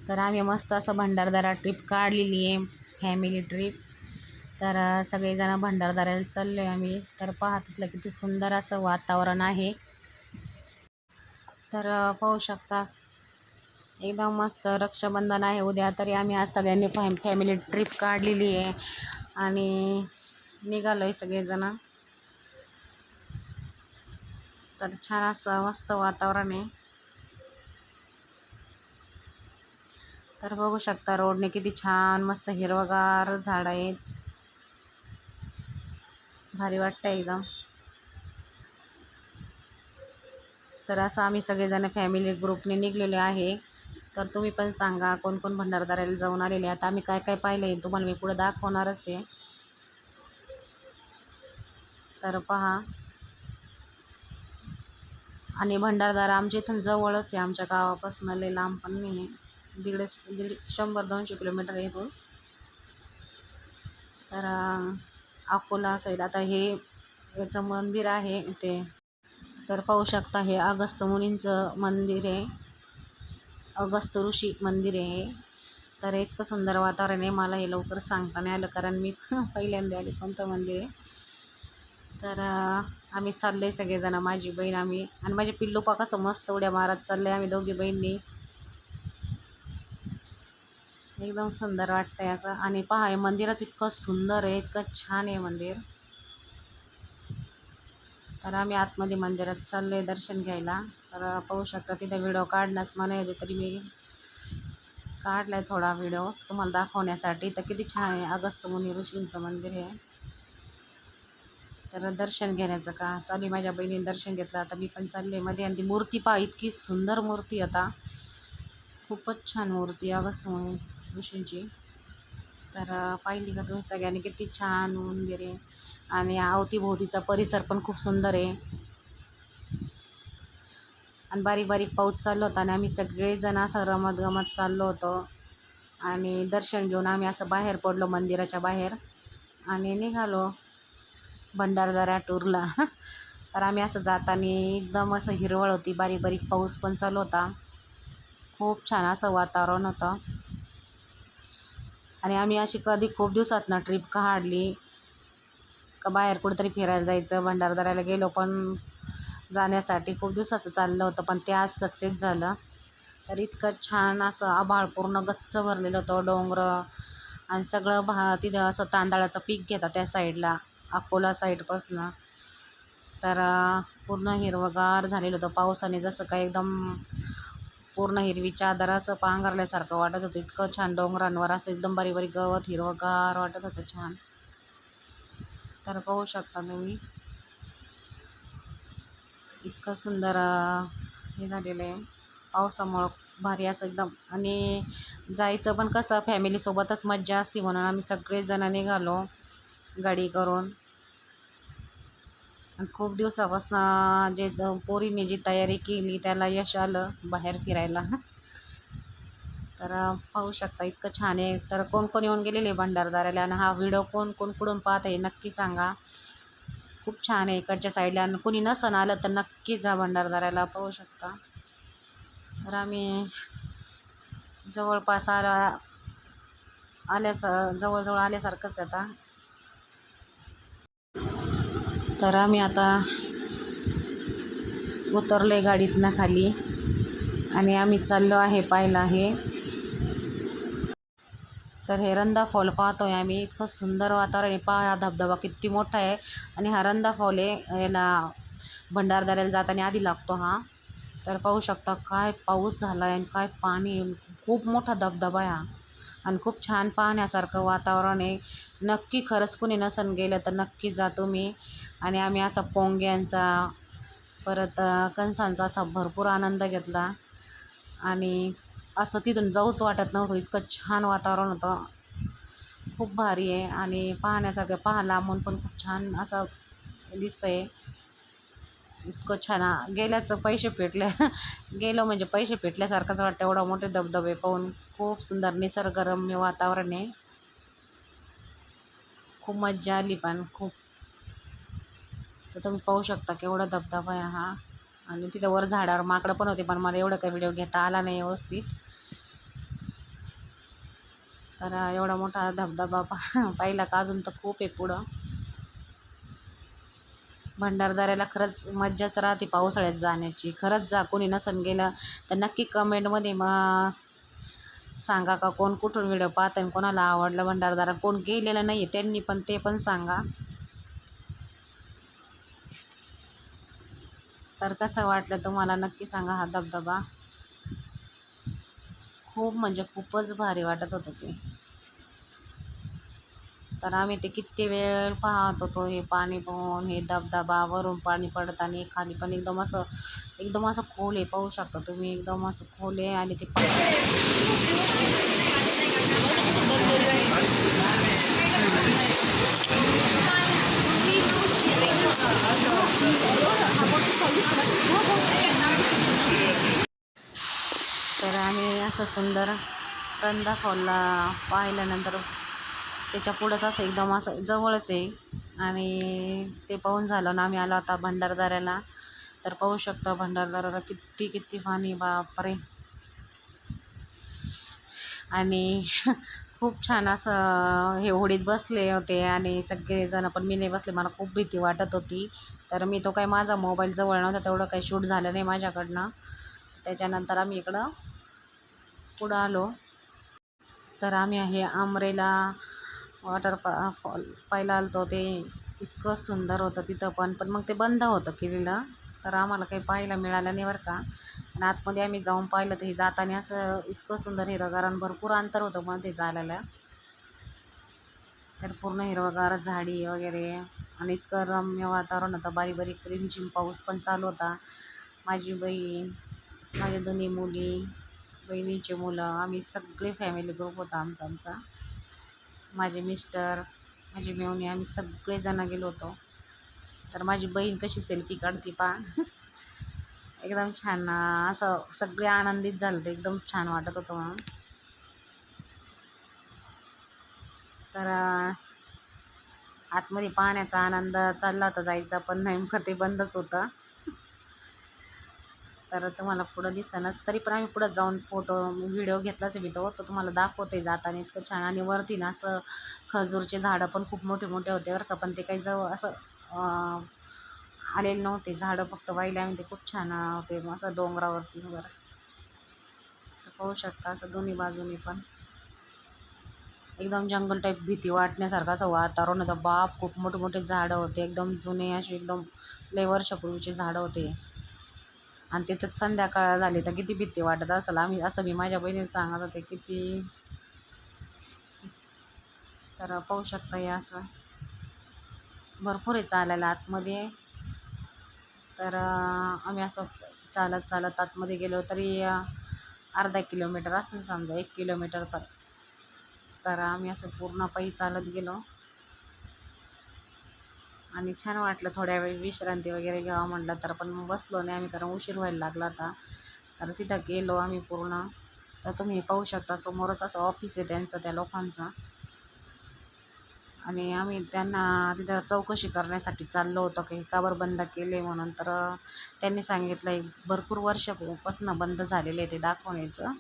तर आम्ही मस्त असं भंडारदरा ट्रिप काढलेली आहे, फॅमिली ट्रिप. तर सगळेजण भंडारदऱ्याला चाललो आहे आम्ही. तर पहा तिथलं किती सुंदर असं वातावरण आहे. तर पाहू शकता एकदम मस्त. रक्षाबंधन आहे उद्या, तरी आम्ही आज सगळ्यांनी फॅमिली ट्रिप काढलेली आहे आणि निघालो आहे सगळेजण. तर छान असं मस्त वातावरण आहे. तर बघू शकता रोडने किती छान मस्त हिरवगार झाड आहेत, भारी वाटतं एकदम. तर असं आम्ही सगळेजण फॅमिली ग्रुपने निघलेले आहे. तर तुम्ही पण सांगा कोण कोण भंडारदऱ्याला जाऊन आलेले. आता आम्ही काय काय पाहिलं आहे तुम्हाला मी पुढे दाखवणारच आहे. तर पहा, आणि भंडारदरा आमच्या इथून जवळच आहे, आमच्या गावापासून लय लांब पण नाही आहे. 100-200 किलोमीटर आहे इथून. तर अकोला साईड आता हे याचं मंदिर आहे ते. तर पाहू शकता हे अगस्त्य मुनींचं मंदिर आहे, अगस्त्य ऋषी मंदिर आहे. तर इतकं सुंदर वातावरण आहे, मला हे लवकर सांगता नाही आलं कारण मी पहिल्यांदा आले कोणतं मंदिर आहे. तर आम्ही चाललो आहे सगळेजण, माझी बहीण आम्ही आणि माझे पिल्लूपा कसं मस्त उड्या मारत चाललं आहे आम्ही दोघी बहिणी. एकदम सुंदर वाटतं आहे असं. आणि पहा हे मंदिरच इतकं सुंदर आहे, इतकं छान आहे मंदिर. तर आम्ही आतमध्ये मंदिरात चाललो आहे दर्शन घ्यायला. तर पाहू शकता तिथे व्हिडिओ काढण्यास मना येते, तरी मी काढला आहे थोडा व्हिडिओ तुम्हाला दाखवण्यासाठी. तर किती छान आहे, अगस्त्य मुनी ऋषींचं मंदिर आहे. तर दर्शन घेण्याचं का चालू, माझ्या बहिणीने दर्शन घेतलं, आता मी पण चालले मध्ये. आणि ती मूर्ती पहा इतकी सुंदर मूर्ती, आता खूपच छान मूर्ती अगस्त्य मुनी ऋषींची. तर पाहिली का तुम्ही सगळ्यांनी किती छान मंदिर आहे. आणि अवतीभोवतीचा परिसर पण खूप सुंदर आहे. आणि बारीक बारीक पाऊस चाललो होता आणि आम्ही सगळेजण असं रमत गमत चाललो होतो. आणि दर्शन घेऊन आम्ही असं बाहेर पडलो मंदिराच्या बाहेर आणि निघालो भंडारदरा टूरला. तर आम्ही असं जाताना एकदम असं हिरवळ होती, बारीक बारीक पाऊस पण चालू होता, खूप छान असं वातावरण होतं. आणि आम्ही अशी कधी खूप दिवसातनं ट्रिप काढली का बाहेर कुठेतरी फिरायला जायचं. भंडारदऱ्याला गेलो पण जाण्यासाठी खूप दिवसाचं चाललं होतं, पण ते आज सक्सेस झालं. तर इतकं छान असं आभाळ पूर्ण गच्च भरलेलं होतं, डोंगरं आणि सगळं तिथं असं तांदळाचं पीक घेतात त्या साईडला, अकोला साईडपासनं. तर पूर्ण हिरवगार झालेलं होतं पावसाने, जसं काय एकदम पूर्ण हिरवी चादर असं पांघरल्यासारखं वाटत होतं. इतकं छान डोंगरांवर असं एकदम बारीक बारीक गवत हिरवगार वाटत होतं, छान. तर पाहू शकता तुम्ही इतकं सुंदर हे झालेलं आहे पावसामुळं, भारी असं एकदम. आणि जायचं पण कसं फॅमिलीसोबतच मज्जा असते, म्हणून आम्ही सगळेजण निघालो गाडी करून. आणि खूप दिवसापासून जे पोरीने जी तयारी केली त्याला यश आलं बाहेर फिरायला. तर पाहू शकता इतकं छान आहे. तर कोण कोण येऊन गेलेले भंडारदऱ्याला आणि हा व्हिडिओ कोण कोण कुठून पाहत आहे नक्की सांगा. खूप छान आहे इकडच्या साईडला, आणि कुणी नसन आलं तर नक्की जा भंडारदऱ्याला, पाहू शकता. तर आम्ही जवळपास जवळजवळ आल्यासारखंच आता. तर आम्ही आता उतरलो आहे गाडीतनं खाली आणि आम्ही चाललो आहे पाहायला आहे. तर हे रंधा फॉल पाहतोय आम्ही, इतकं सुंदर वातावरण आहे. पहा हा धबधबा किती मोठा आहे. आणि हा रंधा फॉल आहे, याला भंडारदऱ्याला जाताना आधी लागतो हा. तर पाहू शकता काय पाऊस झाला आहे आणि काय पाणी, खूप मोठा धबधबा आहे हा. आणि खूप छान पाहण्यासारखं वातावरण आहे. नक्की खरंच कुणी नसन गेलं तर नक्की जा तुम्ही. आणि आम्ही असा पोंग्यांचा परत कणसांचा असा भरपूर आनंद घेतला. आणि असं तिथून जाऊच वाटत नव्हतं, इतकं छान वातावरण होतं, खूप भारी आहे. आणि पाहण्यासारखं, पहा लांबून पण खूप छान असं दिसतंय, इतकं छान. गेल्याचं पैसे पेटले. गेलो म्हणजे पैसे पेटल्यासारखंच वाटतं, एवढा मोठे धबधबे पाहून. खूप सुंदर निसर्गरम्य वातावरण आहे, खूप मज्जा आली पण खूप. तर तुम्ही पाहू शकता केवढा धबधबा आहे हा. आणि तिथे वर झाडावर माकडं पण होते, पण मला एवढं काही व्हिडिओ घेता आला नाही व्यवस्थित. तर एवढा मोठा धबधबा पाहिला का अजून तर खूप आहे पुढं. भंडारदऱ्याला खरंच मज्जाच राहते पावसाळ्यात जाण्याची. खरंच जा, कोणी नसन गेलं तर नक्की कमेंटमध्ये मग सांगा का कोण कुठून व्हिडिओ पाहत आणि कोणाला आवडलं भंडारदरा. कोण गेलेलं नाही आहे त्यांनी पण ते पण सांगा. तर कसं वाटलं तुम्हाला नक्की सांगा हा धबधबा. खूप म्हणजे खूपच भारी वाटत होतं ते. तर आम्ही ते किती वेळ पाहत होतो हे पाणी पाहून, हे धबधबा वरून पाणी पडताना खाली पण एकदम असं खोल आहे. पाहू शकता तुम्ही, एकदम असं खोल आहे आणि ते तर आम्ही असं सुंदर रंधा फॉलला पाहिल्यानंतर त्याच्या पुढंच असं एकदम असं जवळच आहे आणि ते पाहून झालं ना आम्ही आलो आता भंडारदऱ्याला. तर पाहू शकता भंडारदऱ्याला किती किती पाणी, बापरे. आणि खूप छान असं हे होडीत बसले होते आणि सगळेजण, पण मी नाही बसले, मला खूप भीती वाटत होती. तर मी तो काय माझा मोबाईल जवळ नव्हता, तेवढं काही शूट झालं नाही माझ्याकडनं. त्याच्यानंतर आम्ही इकडं पुढं आलो. तर आम्ही हे आमरेला फॉल पाहायला आलतो. ते इतकं सुंदर होतं तिथं पण मग ते बंद होतं केलेलं, तर आम्हाला काही पाहायला मिळालं नाही बरं का. आणि आतमध्ये आम्ही जाऊन पाहिलं तर हे जाताना असं इतकं सुंदर हिरवगार आणि भरपूर अंतर होतं मध्ये चालायला. तर पूर्ण हिरवगार झाडी वगैरे आणि इतकं रम्य वातावरण होतं. बारीक बारीक रिमझिम पाऊस पण चालू होता. माझी बहीण, माझ्या दोन्ही मुली, बहिणीचे मुलं, आम्ही सगळे फॅमिली ग्रुप होता आमचा. माझे मिस्टर, माझी मेवणी, आम्ही सगळेजण गेलो होतो. तर माझी बहीण कशी सेल्फी काढते पहा. एकदम छान असं सगळे आनंदित झाले होते, एकदम छान वाटत होतं म्हणून. तर आतमध्ये पाहण्याचा आनंद चालला होता जायचा, पण नेमकं ते बंदच होतं. तर तुम्हाला पुढं दिसेनच, तरी पण आम्ही पुढं जाऊन व्हिडिओ घेतलाच मी तो तुम्हाला दाखवते जाताना. इतकं छान आणि वरती ना असं खजूरचे झाडं पण खूप मोठे मोठे होते बरं का, पण ते काही जवळ असं आलेले नव्हते झाडं, फक्त वाहिले आम्ही. ते खूप छान होते असं डोंगरावरती वगैरे. तर पाहू शकता असं दोन्ही बाजूनी पण एकदम जंगल टाईप, भीती वाटण्यासारखं असं वातावरण होतं. बाप, खूप मोठे मोठे झाडं होते, एकदम जुने असे, एकदम लय वर्षापूर्वीचे झाडं होते. आणि तिथं संध्याकाळ झाली तर किती भीती वाटत असेल. आम्ही असं मी माझ्या बहिणीला सांगत होते किती. तर पाहू शकता हे असं भरपूर आहे चालायला आतमध्ये. तर आम्ही असं चालत चालत आतमध्ये गेलो तरी अर्धा किलोमीटर असेल समजा, 1 किलोमीटर पण. तर आम्ही असं पूर्ण पायी चालत गेलो आणि छान वाटलं. थोड्या वेळ विश्रांती वगैरे घ्यावं म्हटलं, तर पण मग बसलो नाही आम्ही, कारण उशीर व्हायला लागला होता. तर तिथं गेलो आम्ही पूर्ण. तर तुम्ही पाहू शकता समोरच असं ऑफिस आहे त्यांचं, त्या लोकांचं. आणि आम्ही त्यांना तिथं चौकशी करण्यासाठी चाललो होतो की का बरं बंद केले म्हणून. तर त्यांनी सांगितलं एक भरपूर वर्षापासून बंद झालेलं आहे ते दाखवण्याचं.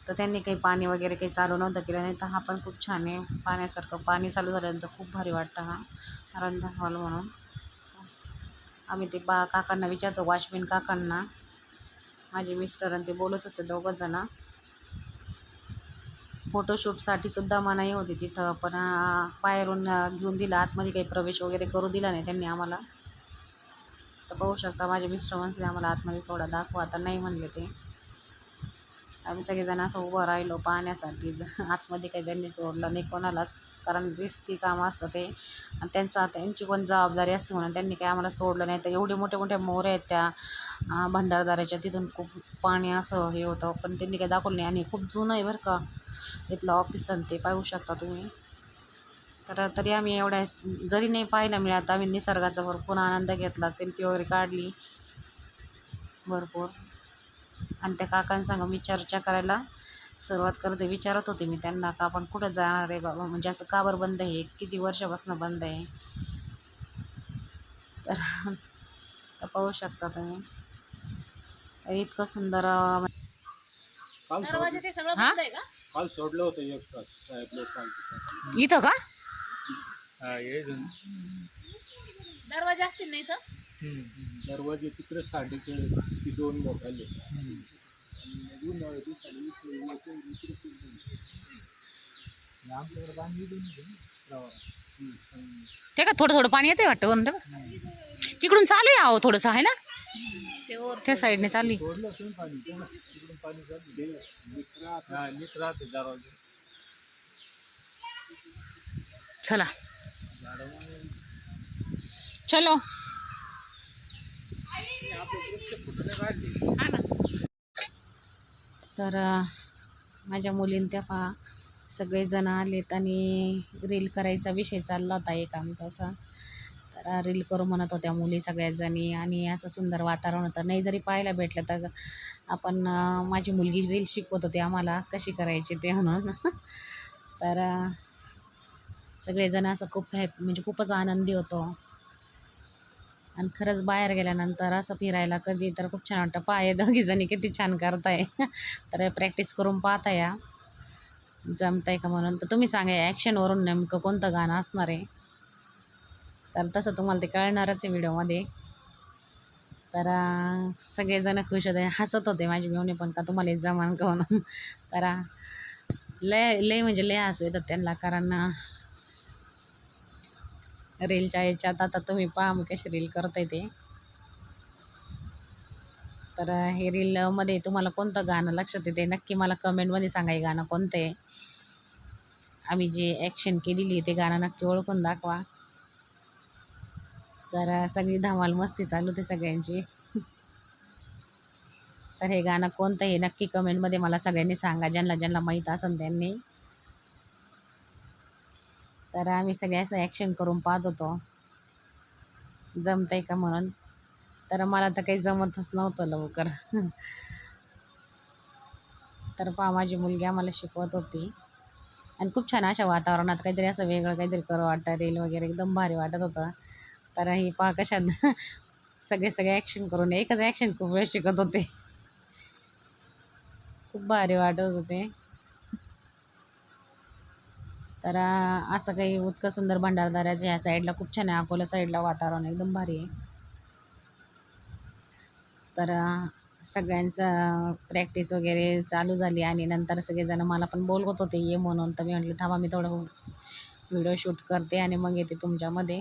तर त्यांनी काही पाणी वगैरे काही चालू नव्हतं केलं. नाही तर हा पण खूप छान आहे पाण्यासारखं. पाणी चालू झाल्यानंतर खूप भारी वाटतं हा रंधा हॉल म्हणून. आम्ही ते काकांना विचारतो, वॉचमॅन काकांना. माझे मिस्टर आणि ते बोलत होते दोघंजणं. फोटोशूटसाठी सुद्धा मनाई होती तिथं, पण बाहेरून घेऊन दिलं, आतमध्ये काही प्रवेश वगैरे करू दिला नाही त्यांनी आम्हाला. तर पाहू शकता माझे मिस्टर म्हटले आम्हाला आतमध्ये सोडा, दाखवा. आता नाही म्हणले ते. आम्ही सगळेजण असं उभं राहिलो पाहण्यासाठी. आतमध्ये काही त्यांनी सोडलं नाही कोणालाच, कारण रिस्की काम असतं ते आणि त्यांची पण जबाबदारी असते म्हणून त्यांनी काही आम्हाला सोडलं नाही. तर एवढे मोठे मोठे मोरे आहेत त्या भंडारदऱ्याच्या, तिथून खूप पाणी असं हे होतं, पण त्यांनी काही दाखवलं नाही. आणि खूप जुनं आहे बरं का इथलं ऑफिस, आणि ते पाहू शकता तुम्ही. तर तरी आम्ही एवढ्या जरी नाही पाहायला मिळालं, आम्ही निसर्गाचा भरपूर आनंद घेतला, सेल्फी वगैरे काढली भरपूर. आणि त्या काकांसंग मी चर्चा करायला सुरुवात करते. विचारत होते मी त्यांना का आपण कुठं जाणार आहे बाबा, म्हणजे असं का बरं बंद आहे, किती वर्षापासून बंद आहे. तर तर पाहू शकता तुम्ही. तर इतकं सुंदर दरवाजे ते सगळं हा? बंद आहे का? काल सोडलं होतं एक तास साहेब लोक काल तिथं. इथं का? हा, हे जण. दरवाजे असतील नाही तर दरवाजे तिकडे साडेचे ती 2 मोठाले आणि उन्हाळ्यात दिवसाला इकडे आमच्याकडे बांधली दोन ते का थोडं थोडं पाणी येते वाटतं वरून ते का? तिकडून चालू आहे अहो थोडंसं आहे ना, ते वर त्या साईडने चालू आहे. सोडलं होतं ना पाणी तिकडून पाणी चालू नीट राहते दरवाजे चला चलो. हा ना. तर माझ्या मुलींनी त्या पहा सगळेजण आलेत आणि रील करायचा विषय चालला होता एक आमचा असाच. तर रील करू म्हणत होत्या मुली सगळ्याजणी आणि असं सुंदर वातावरण होतं. नाही जरी पाहायला भेटलं तर आपण माझी मुलगी रील शिकवत होती आम्हाला कशी करायची ते म्हणून. तर सगळेजण असं खूप म्हणजे खूपच आनंदी होतो. आणि खरंच बाहेर गेल्यानंतर असं फिरायला कधी तर खूप छान वाटतं. पाय दोघीजणी किती छान करताय. तर प्रॅक्टिस करून पाहता या जमतंय का म्हणून. तर तुम्ही सांगा ॲक्शनवरून नेमकं कोणतं गाणं असणार आहे. तर तसं तुम्हाला ते कळणारच आहे व्हिडिओमध्ये. तर सगळेजण खुश होते, हसत होते माझी मेवणी पण का तुम्हाला हे जमान का म्हणून. तर लय लय म्हणजे लय हसू येतात त्यांना, कारण रीलच्या याच्यात आता तुम्ही पहा मी कशी रील करताय ते. तर हे रीलमध्ये तुम्हाला कोणतं गाणं लक्षात येते नक्की मला कमेंटमध्ये सांगा. हे गाणं कोणतं आहे, आम्ही जे ॲक्शन केलेली आहे ते गाणं नक्की ओळखून दाखवा. तर सगळी धमाल मस्ती चालू होती सगळ्यांची. तर हे गाणं कोणतं हे नक्की कमेंटमध्ये मला सगळ्यांनी सांगा, ज्यांना ज्यांना माहीत असेल त्यांनी. तर आम्ही सगळे असं ॲक्शन करून पाहत होतो जमतंय का म्हणून. तर मला तर काही जमतच नव्हतं लवकर. तर पहा माझी मुलगी आम्हाला शिकवत होती आणि खूप छान अशा वातावरणात काहीतरी असं वेगळं काहीतरी करू वाटतं, रील वगैरे एकदम भारी वाटत होतं. तर ही पहा कशात सगळे ॲक्शन करून एकच ॲक्शन खूप वेळ शिकत होते. खूप भारी वाटत होते. तर असं काही इतकं सुंदर भंडारदऱ्याच्या ह्या साईडला खूप छान आहे. अकोला साईडला वातावरण एकदम भारी आहे. तर सगळ्यांचं प्रॅक्टिस वगैरे चालू झाली आणि नंतर सगळेजण मला पण बोलवत होते ये म्हणून. तर मी म्हटलं थांबा मी थोडं व्हिडिओ शूट करते आणि मग येते तुमच्यामध्ये.